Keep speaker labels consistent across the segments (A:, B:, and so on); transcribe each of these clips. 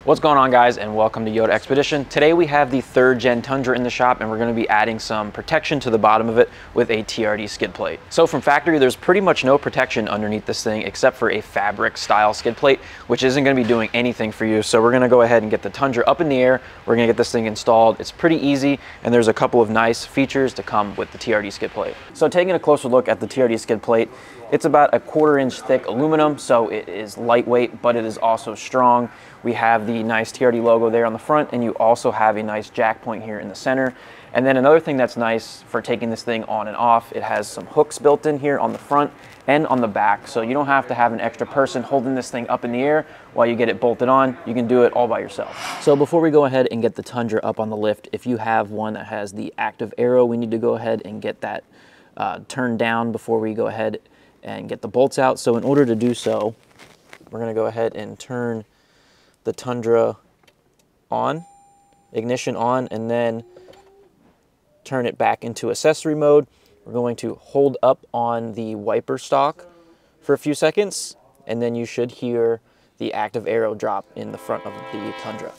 A: What's going on, guys, and welcome to Yoda Expedition. Today we have the 3rd gen Tundra in the shop, and we're going to be adding some protection to the bottom of it with a TRD skid plate. So from factory, there's pretty much no protection underneath this thing except for a fabric style skid plate, which isn't going to be doing anything for you. So we're going to go ahead and get the Tundra up in the air. We're going to get this thing installed. It's pretty easy, and there's a couple of nice features to come with the TRD skid plate. So taking a closer look at the TRD skid plate, it's about a 1/4 inch thick aluminum, so it is lightweight, but it is also strong. We have the nice TRD logo there on the front, and you also have a nice jack point here in the center. And then another thing that's nice for taking this thing on and off, it has some hooks built in here on the front and on the back, so you don't have to have an extra person holding this thing up in the air while you get it bolted on. You can do it all by yourself. So before we go ahead and get the Tundra up on the lift, if you have one that has the active arrow, we need to go ahead and get that turned down before we go ahead and get the bolts out. So in order to do so, we're going to go ahead and turn the Tundra on, ignition on, and then turn it back into accessory mode. We're going to hold up on the wiper stalk for a few seconds, and then you should hear the active arrow drop in the front of the Tundra.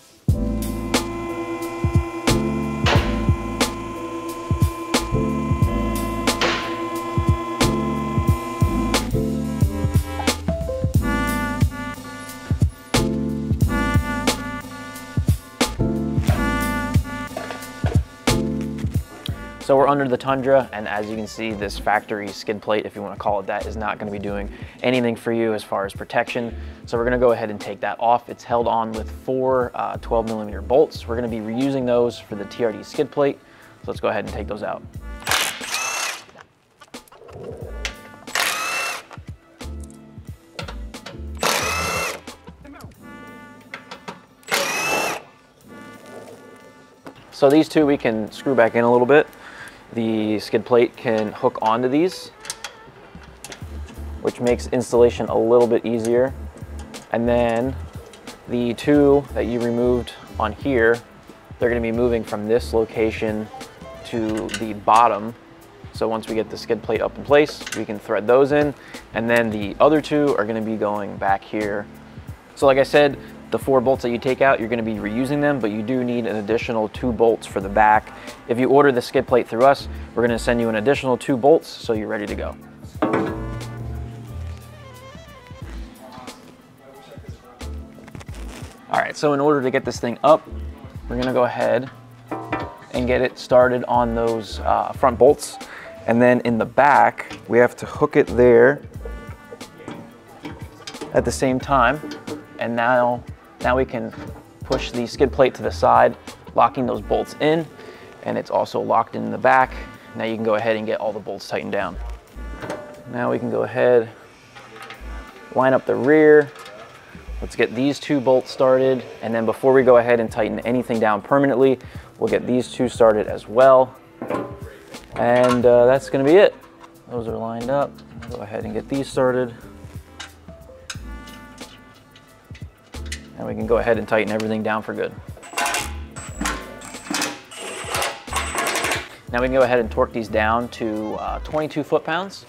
A: So we're under the Tundra, and as you can see, this factory skid plate, if you want to call it that, is not going to be doing anything for you as far as protection. So we're going to go ahead and take that off. It's held on with 4 12mm bolts. We're going to be reusing those for the TRD skid plate. So let's go ahead and take those out. So these two we can screw back in a little bit. The skid plate can hook onto these, which makes installation a little bit easier. And then the two that you removed on here, they're going to be moving from this location to the bottom. So once we get the skid plate up in place, we can thread those in. And then the other two are going to be going back here. So like I said, the 4 bolts that you take out, you're going to be reusing them, but you do need an additional 2 bolts for the back. If you order the skid plate through us, we're going to send you an additional 2 bolts so you're ready to go. All right, so in order to get this thing up, we're going to go ahead and get it started on those front bolts. And then in the back, we have to hook it there at the same time. And now we can push the skid plate to the side, locking those bolts in, and it's also locked in the back. Now you can go ahead and get all the bolts tightened down. Now we can go ahead, line up the rear. Let's get these 2 bolts started, and then before we go ahead and tighten anything down permanently, we'll get these 2 started as well. And that's gonna be it. Those are lined up. Go ahead and get these started. And we can go ahead and tighten everything down for good. Now we can go ahead and torque these down to 22 foot-pounds.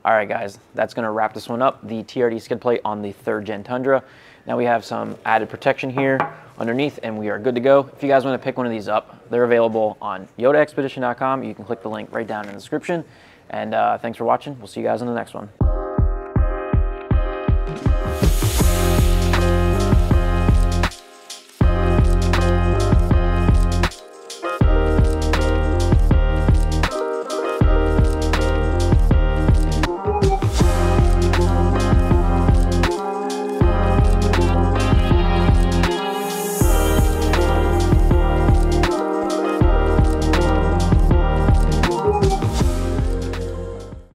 A: All right, guys, that's gonna wrap this one up, the TRD skid plate on the 3rd gen Tundra. Now we have some added protection here underneath, and we are good to go. If you guys want to pick one of these up, they're available on yodaexpedition.com. You can click the link right down in the description. And thanks for watching. We'll see you guys in the next one.